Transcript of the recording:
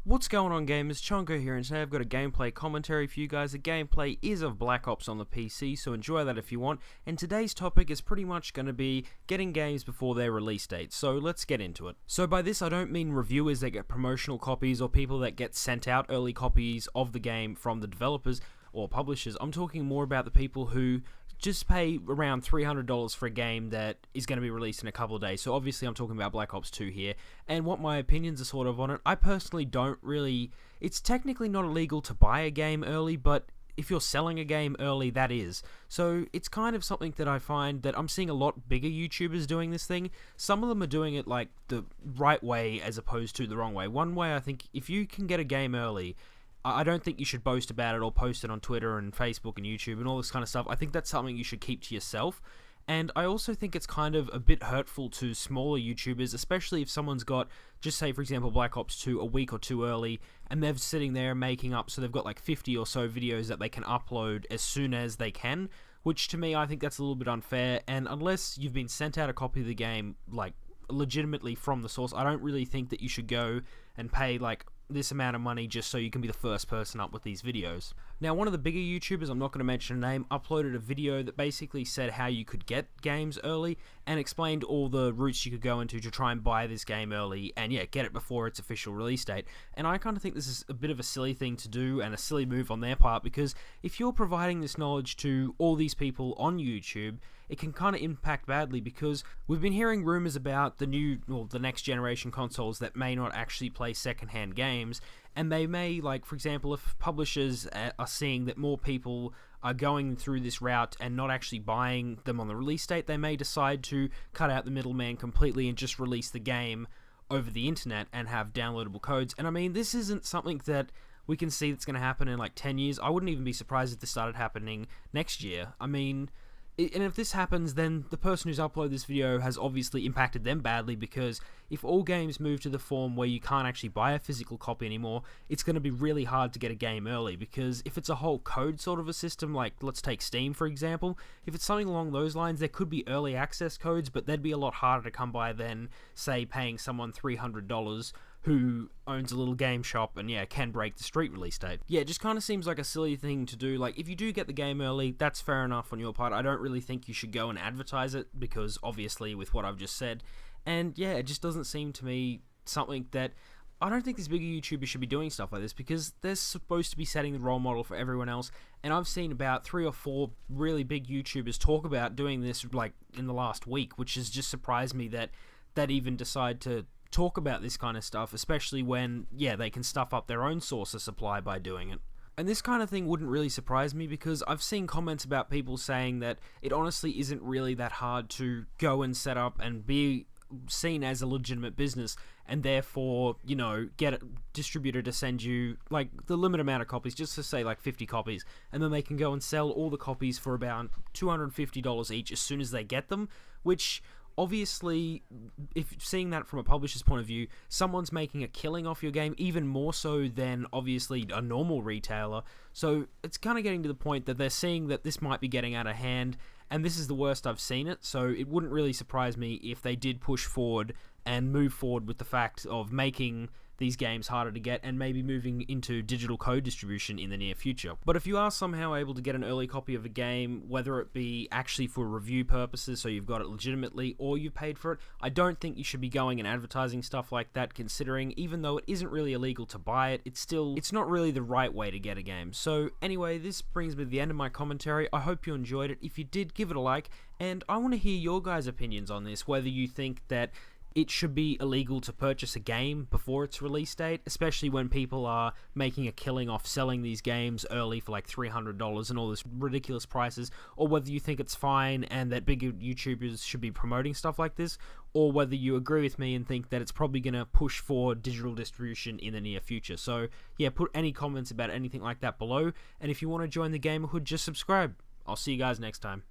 What's going on, gamers? Chongo here, and today I've got a gameplay commentary for you guys. The gameplay is of Black Ops on the PC, so enjoy that if you want. And today's topic is pretty much going to be getting games before their release date, so let's get into it. So by this I don't mean reviewers that get promotional copies or people that get sent out early copies of the game from the developers or publishers. I'm talking more about the people who just pay around $300 for a game that is going to be released in a couple of days. So obviously I'm talking about Black Ops 2 here, and what my opinions are sort of on it. I personally don't really... It's technically not illegal to buy a game early, but if you're selling a game early, that is. So it's kind of something that I find that I'm seeing a lot bigger YouTubers doing this thing. Some of them are doing it like the right way as opposed to the wrong way. One way, I think, if you can get a game early, I don't think you should boast about it or post it on Twitter and Facebook and YouTube and all this kind of stuff. I think that's something you should keep to yourself. And I also think it's kind of a bit hurtful to smaller YouTubers, especially if someone's got, just say for example, Black Ops 2 a week or two early, and they're sitting there making up, so they've got like 50 or so videos that they can upload as soon as they can, which to me I think that's a little bit unfair. And unless you've been sent out a copy of the game, like legitimately from the source, I don't really think that you should go and pay like this amount of money just so you can be the first person up with these videos. Now, one of the bigger YouTubers, I'm not going to mention a name, uploaded a video that basically said how you could get games early and explained all the routes you could go into to try and buy this game early and yeah, get it before its official release date. And I kind of think this is a bit of a silly thing to do and a silly move on their part, because if you're providing this knowledge to all these people on YouTube, it can kind of impact badly, because we've been hearing rumors about the next generation consoles that may not actually play secondhand games, and they may, like for example, if publishers are seeing that more people are going through this route and not actually buying them on the release date, they may decide to cut out the middleman completely and just release the game over the internet and have downloadable codes. And I mean, this isn't something that we can see that's going to happen in like 10 years. I wouldn't even be surprised if this started happening next year. I mean, and if this happens, then the person who's uploaded this video has obviously impacted them badly, because if all games move to the form where you can't actually buy a physical copy anymore, it's going to be really hard to get a game early. Because if it's a whole code sort of a system, like let's take Steam for example, if it's something along those lines, there could be early access codes, but they'd be a lot harder to come by than, say, paying someone $300 who owns a little game shop and yeah, can break the street release date. Yeah, it just kind of seems like a silly thing to do. Like, if you do get the game early, that's fair enough on your part. I don't really think you should go and advertise it, because obviously with what I've just said. And yeah, it just doesn't seem to me something that... I don't think these bigger YouTubers should be doing stuff like this, because they're supposed to be setting the role model for everyone else. And I've seen about 3 or 4 really big YouTubers talk about doing this like in the last week, which has just surprised me that even decide to talk about this kind of stuff, especially when, yeah, they can stuff up their own source of supply by doing it. And this kind of thing wouldn't really surprise me, because I've seen comments about people saying that it honestly isn't really that hard to go and set up and be seen as a legitimate business, and therefore, you know, get a distributor to send you like the limit amount of copies, just to say like 50 copies, and then they can go and sell all the copies for about $250 each as soon as they get them, which... obviously, if seeing that from a publisher's point of view, someone's making a killing off your game, even more so than obviously a normal retailer. So it's kind of getting to the point that they're seeing that this might be getting out of hand, and this is the worst I've seen it. So it wouldn't really surprise me if they did push forward and move forward with the fact of making these games harder to get, and maybe moving into digital code distribution in the near future. But if you are somehow able to get an early copy of a game, whether it be actually for review purposes, so you've got it legitimately, or you've paid for it, I don't think you should be going and advertising stuff like that, considering even though it isn't really illegal to buy it, it's not really the right way to get a game. So anyway, this brings me to the end of my commentary. I hope you enjoyed it. If you did, give it a like, and I want to hear your guys' opinions on this, whether you think that it should be illegal to purchase a game before its release date, especially when people are making a killing off selling these games early for like $300 and all this ridiculous prices, or whether you think it's fine and that bigger YouTubers should be promoting stuff like this, or whether you agree with me and think that it's probably going to push for digital distribution in the near future. So yeah, put any comments about anything like that below, and if you want to join the gamerhood, just subscribe. I'll see you guys next time.